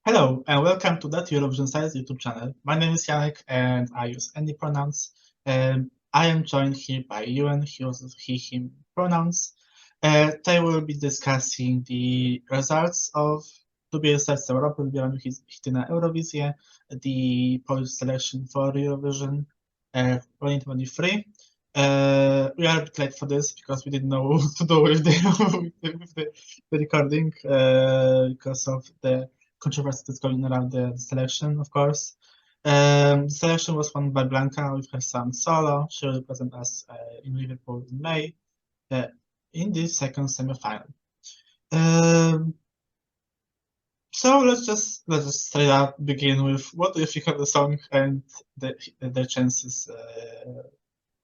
Hello and welcome to that Eurovision Science YouTube channel. My name is Janek and I use any pronouns. I am joined here by Euan, he uses he, him pronouns. Today we'll be discussing the results of Serce Europy, Wybieramy, Hity na Eurowizję, the Polish selection for Eurovision 2023. We are a bit late for this because we didn't know what to do with the recording because of the controversy that's going around the selection, of course. The selection was won by Blanka with her song Solo. She will present us in Liverpool in May in the second semi-final. So let's just straight up begin with what do you think of the song and their chances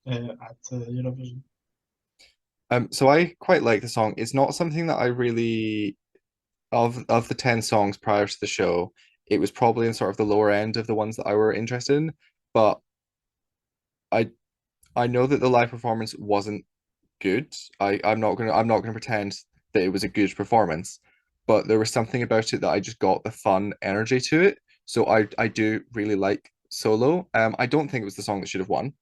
at Eurovision? So I quite like the song. It's not something that I really of the 10 songs prior to the show, it was probably in sort of the lower end of the ones that I were interested in. But I I know that the live performance wasn't good. I'm not gonna pretend that it was a good performance, but there was something about it that I just got the fun energy to it. So I do really like Solo. I don't think it was the song that should have won.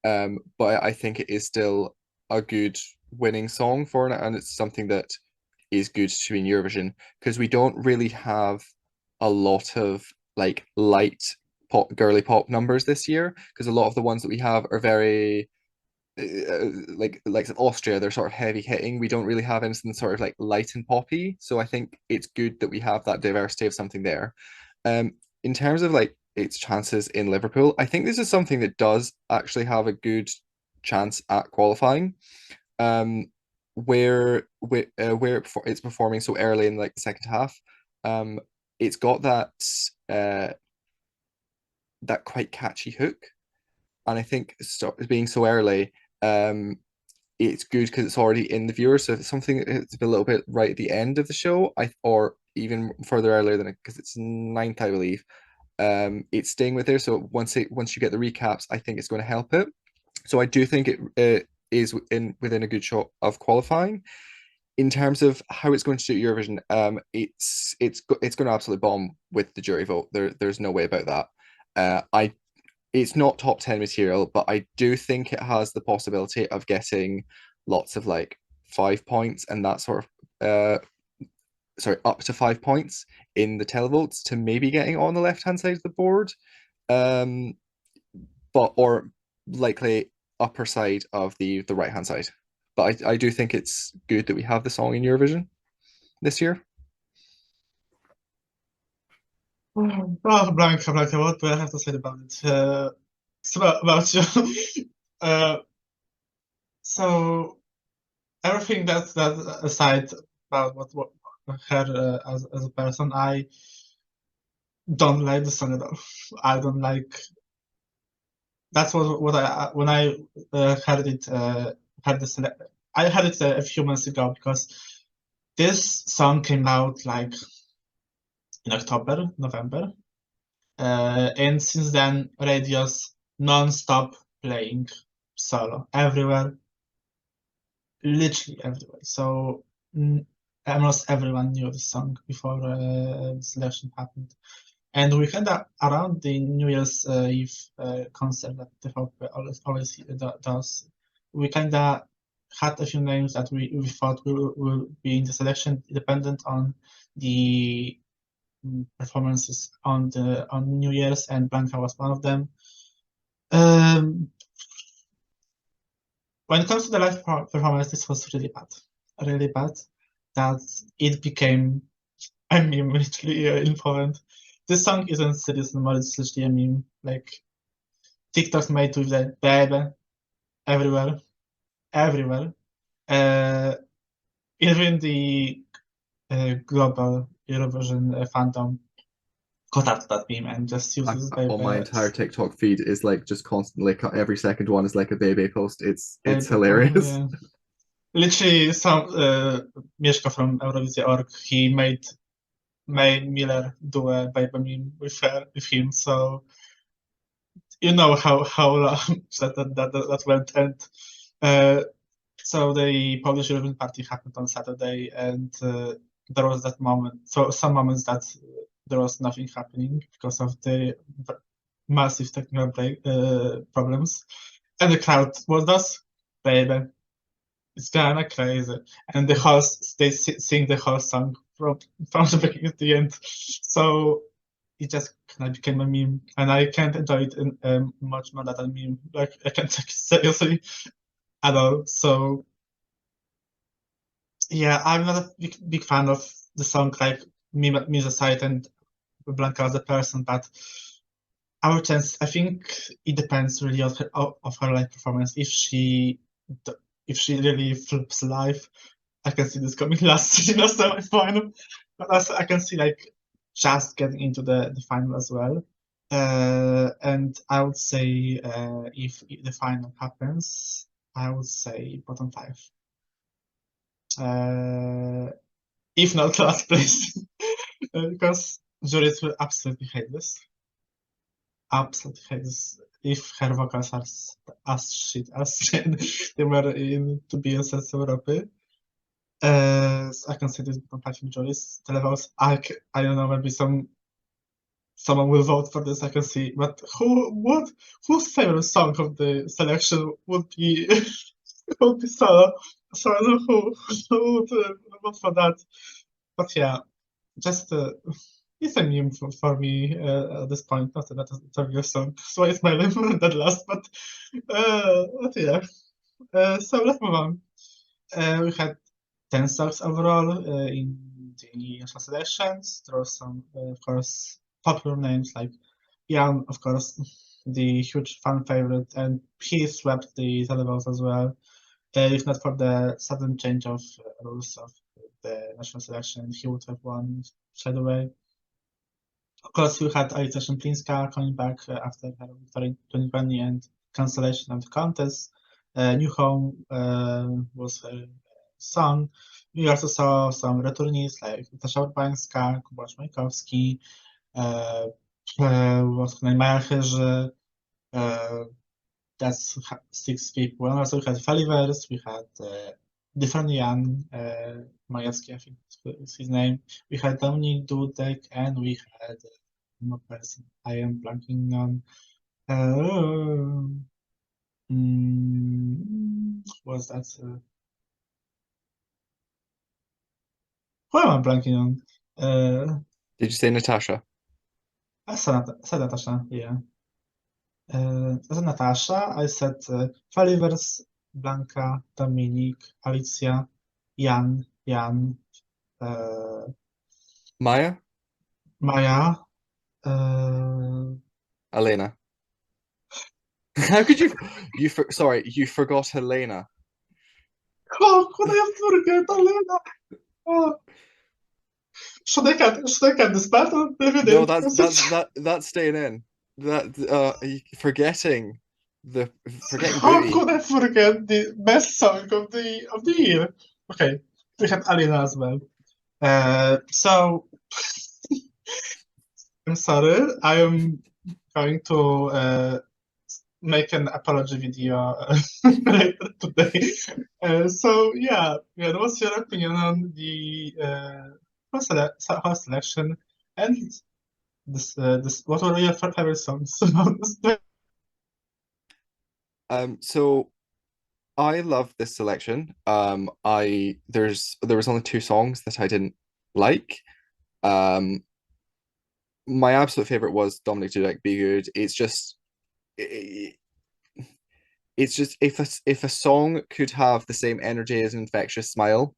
But I think it is still a good winning song for it, and it's something that is good to be in Eurovision because we don't really have a lot of like light pop, girly pop numbers this year. Because a lot of the ones that we have are very like Austria, they're sort of heavy hitting. We don't really have anything sort of like light and poppy. So I think it's good that we have that diversity of something there. In terms of like its chances in Liverpool, I think this is something that does actually have a good chance at qualifying. Where it's performing so early in like the second half, it's got uh that quite catchy hook, and I think being so early, it's good because it's already in the viewer. So if it's something it's a little bit right at the end of the show, or even further earlier than it because it's ninth, I believe. It's staying with there. So once you get the recaps, I think it's going to help it. So I do think it is within a good shot of qualifying. In terms of how it's going to do at Eurovision, it's going to absolutely bomb with the jury vote. There's no way about that. I It's not top 10 material, but I do think it has the possibility of getting lots of like 5 points and that sort of sorry, up to 5 points in the televotes to maybe getting on the left-hand side of the board. Um, but or likely upper side of the right-hand side. But I do think it's good that we have the song in Eurovision this year. Oh, Blanka, what do I have to say about it? So about you. uh, so everything that aside about what her as a person, I don't like the song at all. I don't like. That's what I when I heard it heard this I heard it a few months ago because this song came out like in October, November, and since then radios non-stop playing Solo everywhere, literally everywhere. So almost everyone knew the song before the selection happened. And we had that around the New Year's Eve concert that the Hope always does. We kind of had a few names that we thought will be in the selection, dependent on the performances on New Year's, and Blanka was one of them. When it comes to the live performance, this was really bad. That it became a meme literally in Poland. This song isn't serious anymore, it's literally a meme. Like TikToks made with the baby everywhere, everywhere. Uh, Even the global Eurovision fandom caught up to that meme and just uses On my baby, entire TikTok feed is like just constantly every second one is like a baby post. It's baby. hilarious. Yeah. Literally, some Mieszka from Eurowizję.org, he made May Miller do a baby meme with him. So you know how long that went. And uh, so the Polish Eurovision party happened on Saturday, and there was that moment. So some moments that there was nothing happening because of the massive technical problems. And the crowd was just, baby, it's kind of crazy. And the host, they sing the whole song from the beginning to the end. So it just kind of became a meme. And I can't enjoy it much more than a meme. Like, I can't take it seriously at all. So yeah, I'm not a big fan of the song, like meme aside, and Blanka as a person, but our chance, I think it depends really of her live performance. If she really flips live, I can see this coming last semi-final. But also I can see like just getting into the final as well. And I would say if the final happens, I would say bottom five. If not last place, because juries will absolutely hate this. Absolutely hate this. If her vocals are as shit as they were in to be a Serce Europy. So I can say this bottom five in juries. The levels, I don't know, maybe someone will vote for this. I can see, but whose favorite song of the selection would be would be Solo? So I don't know who would vote for that. But yeah, just it's a meme for me at this point. Not that it's a real song, so it's my name that last. But yeah. So let's move on. We had 10 songs overall in the national selections. There were some, of course, popular names like Jan, of course, the huge fan favorite, and he swept the levels as well. If not for the sudden change of rules of the national selection, he would have won straight away. Of course, we had Alicja Szymplińska coming back after her victory in 2020 and cancellation of the contest. New Home was her song. We also saw some returnees like Natasza Urbańska, Kuba Szmajkowski, Maja Chyży. That's 6 people. And also we had Felivers, we had different Jan Majewski, I think is his name. We had Dominik Dudek, and we had one person I am blanking on. Was that? Who am I blanking on? Did you say Natasha? I said Natasha, yeah. I said Natasha, I said Felivers, Blanka, Dominik, Alicja, Jan, Maya? Maja. Elena. How could you? Sorry, you forgot Helena. How could I have forget Elena? Oh, should I cut this battle? No, that's staying in. Forgetting How Booty. could I forget the best song of the year? Okay, we had Alina as well. So I'm sorry, I am going to make an apology video later today. So yeah, what's your opinion on the host selection and this? What were your favorite songs? So I love this selection. There was only 2 songs that I didn't like. My absolute favorite was Dominic Dudek, Be Good. It's just if a song could have the same energy as an infectious smile,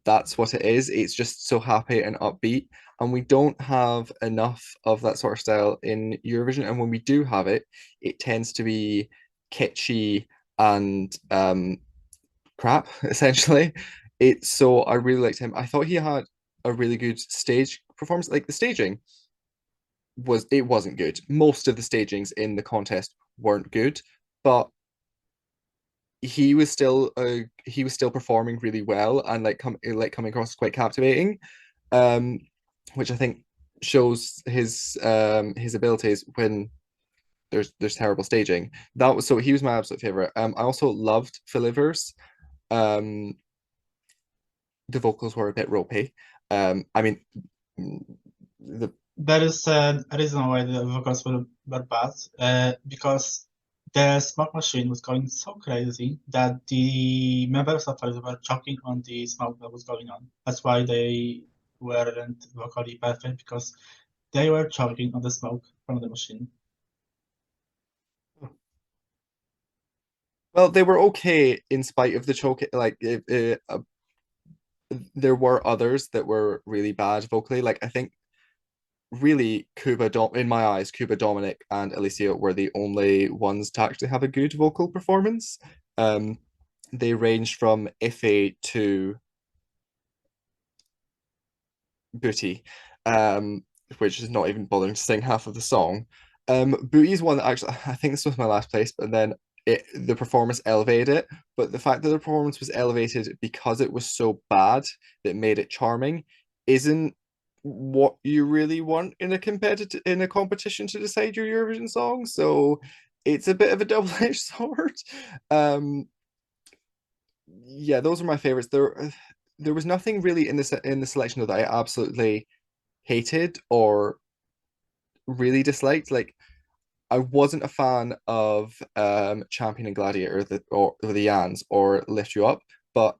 that's what it is. It's just so happy and upbeat, and we don't have enough of that sort of style in Eurovision. And when we do have it, it tends to be kitschy and crap, essentially. So I really liked him. I thought he had a really good stage performance. Like the staging wasn't good. Most of the stagings in the contest weren't good, but he was still performing really well and coming across quite captivating, which I think shows his abilities when there's terrible staging. So he was my absolute favorite. I also loved Philivers. The vocals were a bit ropey. I mean, There is a reason why the vocals were bad, because the smoke machine was going so crazy that the members of it were choking on the smoke that was going on. That's why they weren't vocally perfect, because they were choking on the smoke from the machine. Well, they were okay in spite of the choke. Like there were others that were really bad vocally. Like I think really in my eyes, Cuba, Dominic, and Alicia were the only ones to actually have a good vocal performance. They ranged from iffy to booty, which is not even bothering to sing half of the song. Booty's one that actually, I think this was my last place, but then the performance elevated it. But the fact that the performance was elevated because it was so bad that made it charming isn't what you really want in a competition to decide your Eurovision song. So it's a bit of a double-edged sword. Yeah, those are my favorites. There was nothing really in the selection that I absolutely hated or really disliked. Like I wasn't a fan of Champion and Gladiator or the Yans or Lift You Up, but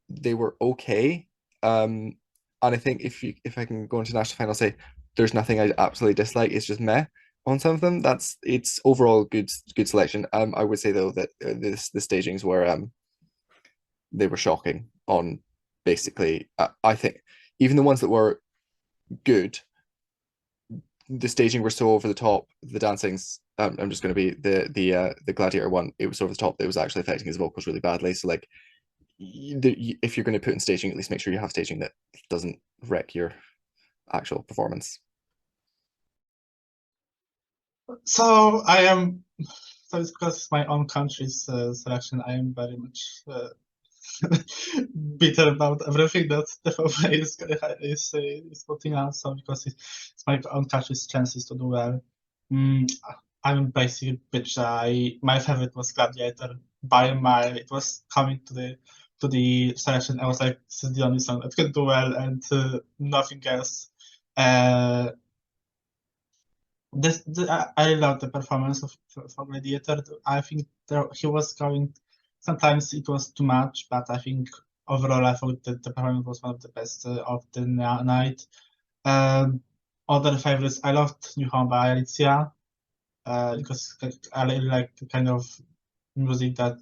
they were okay. And I think if I can go into national final, say there's nothing I absolutely dislike. It's just meh on some of them. It's overall good selection. I would say though that the stagings were they were shocking on basically. I think even the ones that were good, the staging were so over the top. The dancing's I'm just going to be the Gladiator one. It was so over the top. It was actually affecting his vocals really badly. So like, if you're going to put in staging, at least make sure you have staging that doesn't wreck your actual performance. So I am, so it's because it's my own country's selection. I am very much bitter about everything that the FOA is putting out. So because it's my own country's chances to do well. I'm basically bitch. My favorite was Gladiator by a mile. It was coming to the selection. I was like, this is the only song that can do well, and nothing else. I love the performance of for Gladiator. I think he was going. Sometimes it was too much, but I think overall I thought that the performance was one of the best of the night. Other favorites, I loved New Home by Alicia, because I really like the kind of music that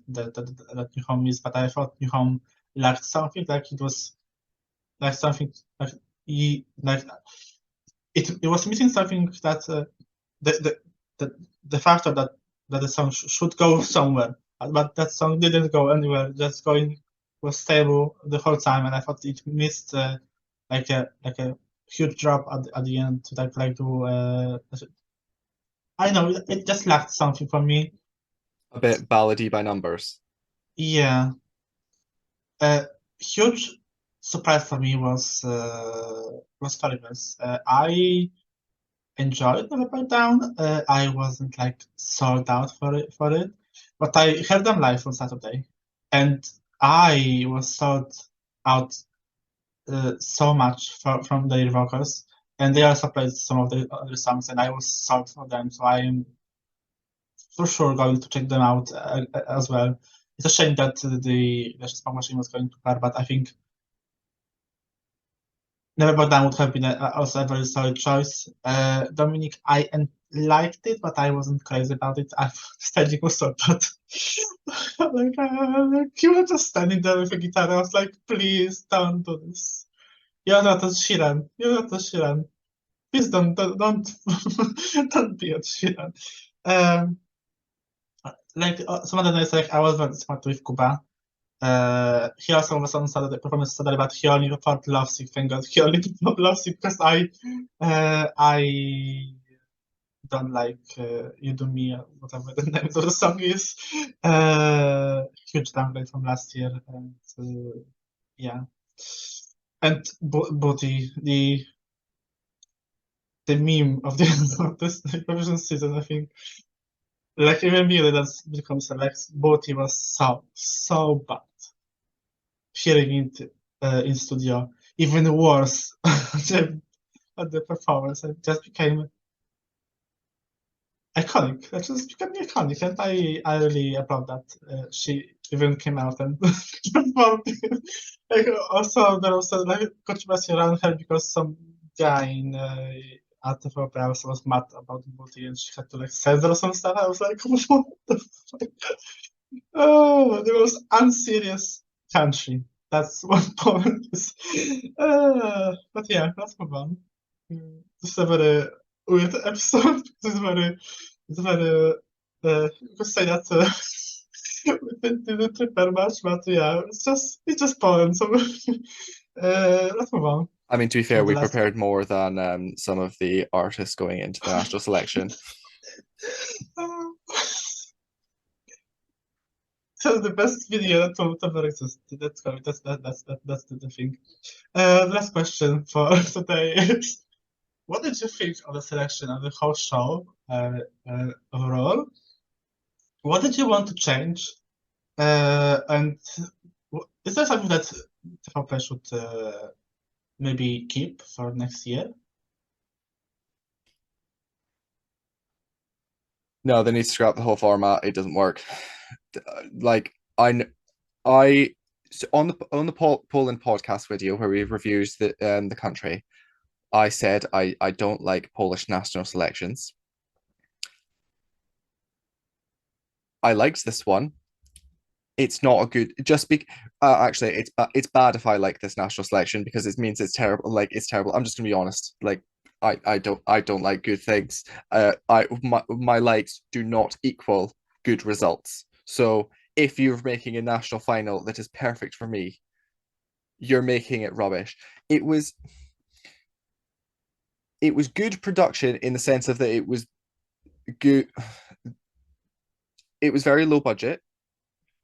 New Home is. But I thought New Home lacked something, like it was like something like it was missing something that the the factor that the song should go somewhere, but that song didn't go anywhere. Just going was stable the whole time, and I thought it missed like a huge drop at the end to like do. I know it just lacked something for me. A bit ballady by numbers. Yeah, a huge surprise for me was Fireverse. I enjoyed the Down. I wasn't like sold out for it, but I heard them live on Saturday, and I was sold out so much from their vocals, and they also played some of the other songs, and I was sold for them. So I am for sure going to check them out as well. It's a shame that the Smoke Machine was going to her, but I think Never Back Down would have been also a very solid choice. Dominic, I liked it, but I wasn't crazy about it. I staging was so bad. He was just standing there with a guitar. I was like, please don't do this. You're not a Sheeran. You're not a Sheeran. Please don't don't be a Sheeran. Um, some other nights, like I was very smart with Kuba. He also was on Saturday, performance Saturday, but he only performed Love Sick. Thank God, he only performed Love Sick because I don't like You Do Me, whatever the name of the song is. Huge downgrade from last year, and yeah. And Body, the meme of of this Eurovision season, I think. Like even me, that's becomes like Body was so bad. Hearing it in studio, even worse. on the performance. It just became iconic. It just became iconic, and I really applaud that. She even came out and performed. Like, also, there was a like, controversy around her because some guy in at the opera was mad about the booty, and she had to like censor some stuff. I was like, what the fuck? Oh, the most unserious country. That's what Poland is. But yeah, let's move on. This is a very weird episode. It's very, you could say that we didn't prepare much, but yeah, it's just Poland. So let's move on. I mean, to be So fair, the we last- prepared more than some of the artists going into the national selection. So the best video to ever exist. That's the thing. Last question for today is: what did you think of the selection of the whole show overall? What did you want to change? And is there something that TVP should maybe keep for next year? No, they need to scrap the whole format. It doesn't work. Like I so on the Poland podcast video where we reviews the country, I said I don't like Polish national selections. I liked this one. It's not a good just be actually it's bad if I like this national selection because it means it's terrible. Like it's terrible. I'm just gonna be honest. Like I don't like good things. My likes do not equal good results. So if you're making a national final that is perfect for me, you're making it rubbish. It was good production in the sense of that it was good. It was very low budget,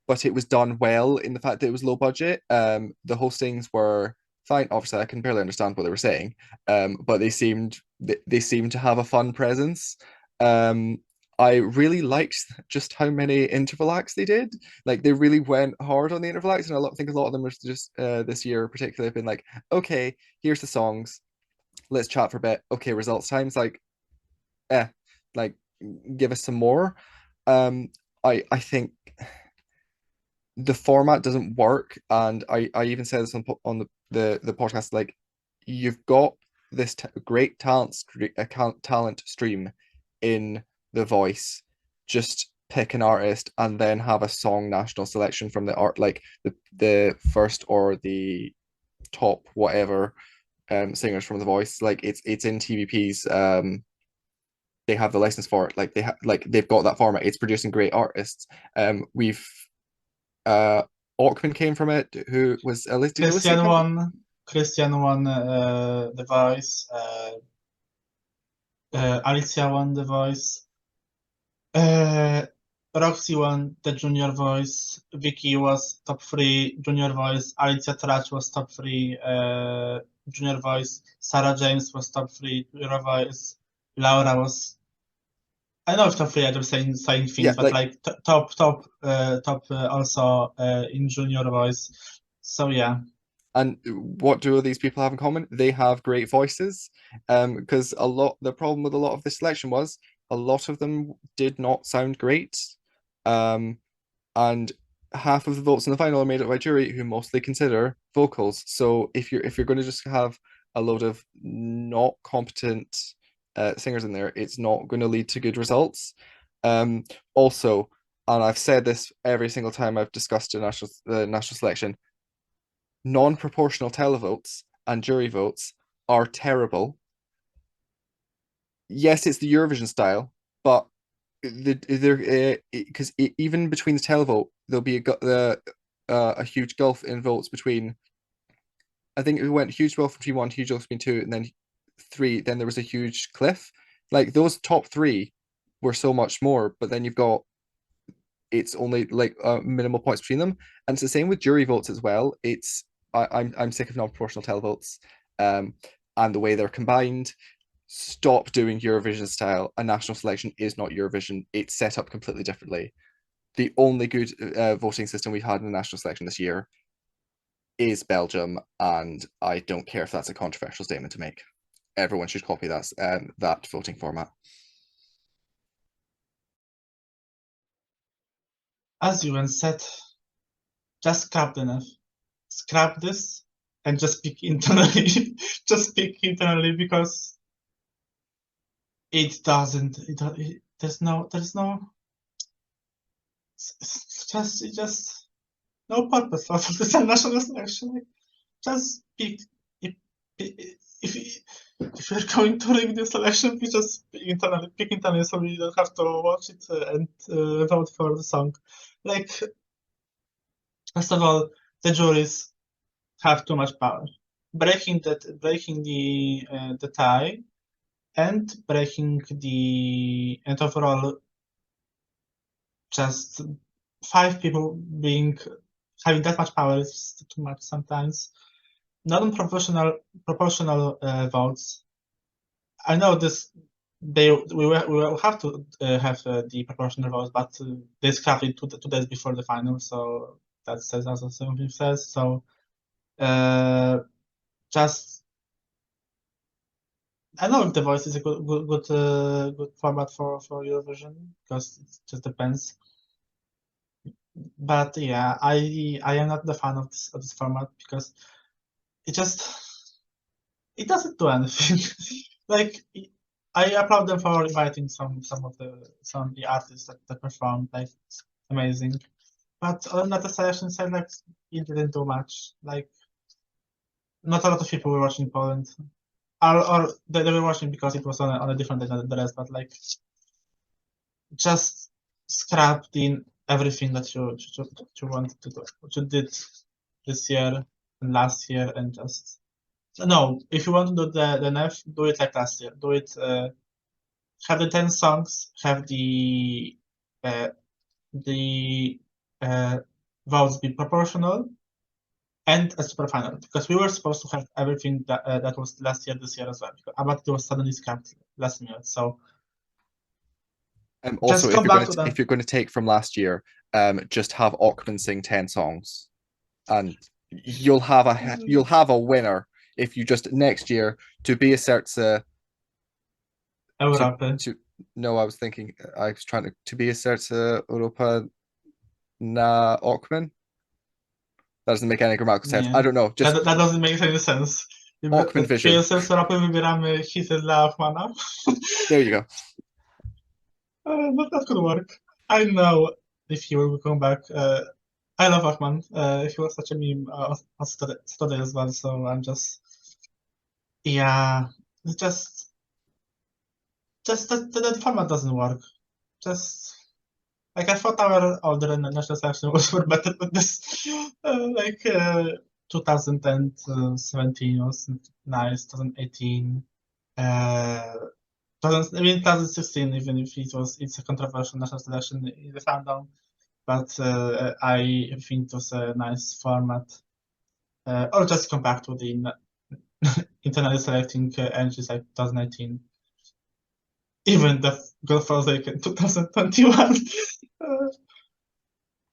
but it was done well in the fact that it was low budget. The hostings were fine. Obviously, I can barely understand what they were saying, but they seemed to have a fun presence. I really liked just how many interval acts they did. Like they really went hard on the interval acts, and think a lot of them were just this year particularly have been like, okay, here's the songs, let's chat for a bit. Okay, results times like, like give us some more. I think the format doesn't work, and I even said this on the podcast. Like, you've got this great talent stream in The Voice. Just pick an artist and then have a song national selection from the art, like the first or the top whatever singers from The Voice. Like it's in TVP's. They have the license for it. Like they've got that format. It's producing great artists. We've Orkman came from it, who was Christian won The Voice. Alicia won The Voice. Roxy won the Junior Voice. Vicky was top 3 Junior Voice. Alicia Trach was top 3 Junior Voice. Sarah James was top 3 Junior Voice. Laura was. I know if top 3 are saying things, yeah, but like top also in Junior Voice. So yeah. And what do these people have in common? They have great voices. Because the problem with a lot of this selection was a lot of them did not sound great. And half of the votes in the final are made up by jury who mostly consider vocals. So if you're going to just have a load of not competent singers in there, it's not going to lead to good results. Also, and I've said this every single time I've discussed the national selection, non-proportional televotes and jury votes are terrible. Yes, it's the Eurovision style, but because even between the televote, there'll be a huge gulf in votes between. I think it went huge gulf between 1, huge gulf between 2, and then 3. Then there was a huge cliff. Like those top 3 were so much more, but then you've got it's only like minimal points between them, and it's the same with jury votes as well. I'm sick of non-proportional televotes, and the way they're combined. Stop doing Eurovision style. A national selection is not Eurovision. It's set up completely differently. The only good voting system we've had in the national selection this year is Belgium, and I don't care if that's a controversial statement to make. everyone should copy that voting format. As Euan said, just scrap the NF. Scrap this and just pick internally. Just pick internally because it doesn't. There's no. It's just no purpose for this national selection. Like, just pick. If you're going to rig this election, we just pick internally, so we don't have to watch it and vote for the song. Like, first of all, the juries have too much power. Breaking the tie and overall just 5 people having that much power is too much sometimes. Non-proportional votes. I know this. We will have to have the proportional votes, but they scrapped it 2 days before the final, so that says also something. So just I know if The Voice is a good format for Eurovision because it just depends. But yeah, I am not the fan of this format because it doesn't do anything. Like, I applaud them for inviting some of the artists that performed, like, it's amazing. But on the selection side, like, it didn't do much. Like, not a lot of people were watching Poland, or they were watching because it was on a different day than the rest. But like, just scrap everything that you wanted to do, what you did this year and last year, and just no. If you want to do the NF, do it like last year. Do it. Have the 10 songs. Have the votes be proportional, and a super final, because we were supposed to have everything that was last year this year as well. But it was suddenly scrapped last minute. So Also, just come back to if you're going to take from last year, just have Ochman sing 10 songs, and you'll have a winner. If you just next year to be a Serce. Europy. No, I was trying to be a Serce Europa na Ochman. That doesn't make any grammatical sense. Nie. I don't know. That doesn't make any sense. Ochman Vision. Czy Serce Europy wybieramy hity dla Ochmana? There you go. But that could work. I know if he will come back. I love Ochman. He was such a meme on Saturday as well. So I'm just, yeah, just that format doesn't work. Just like, I thought our older national selection were better than this. 2017 was nice. 2018. 2016, even if it's a controversial national selection in the fandom, but I think it was a nice format. Or just come back to the internally selecting entries like 2019. Even the God Forsaken 2021.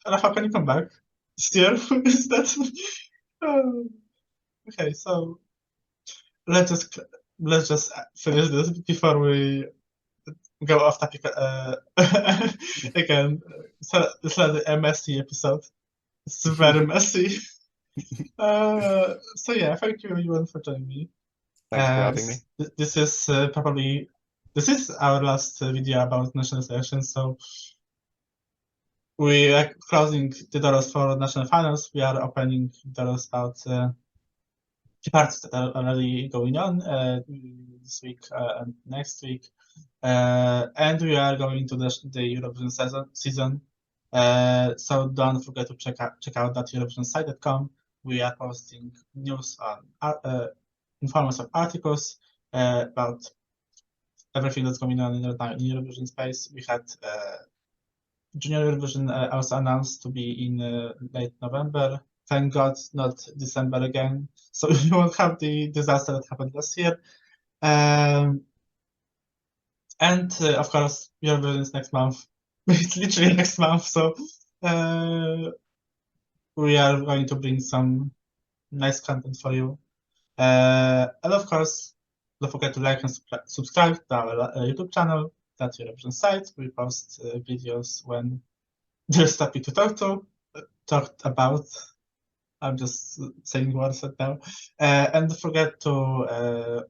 How can you come back? Still, is that? Okay, so let's just finish this before we go off topic again. So this is a messy episode. It's very messy. So yeah, thank you everyone for joining me. Thanks for having me. This is our last video about national selections. So we are closing the doors for national finals. We are opening doors about the parts that are already going on this week and next week. And we are going to the Eurovision season. So don't forget to check out that EurovisionSite.com. We are posting news on informative articles about everything that's going on in Eurovision space. We had Junior Eurovision also announced to be in late November. Thank God, not December again. So we won't have the disaster that happened last year. And of course, Eurovision is next month. It's literally next month. So we are going to bring some nice content for you. And of course, Don't forget to like and subscribe to our YouTube channel, that's Eurovision site. We post videos when there's topic to talk about. I'm just saying words right now. And don't forget to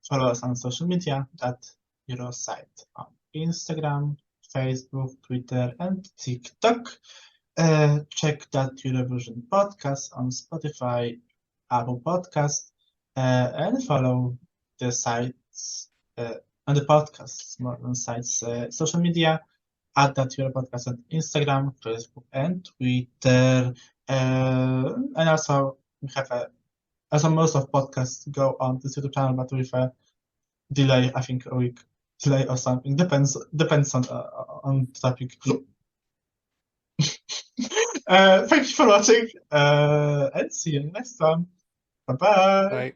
follow us on social media at Euro site on Instagram, Facebook, Twitter, and TikTok. Check that Eurovision podcast on Spotify, Apple Podcast, and follow the sites and the podcasts more than sites social media at that Euro podcast on Instagram, Facebook, and Twitter. And also we have also most of podcasts go on this YouTube channel, but with a delay, I think a week delay or something. Depends on the topic. Thank you for watching, and see you next time. Bye-bye. Bye.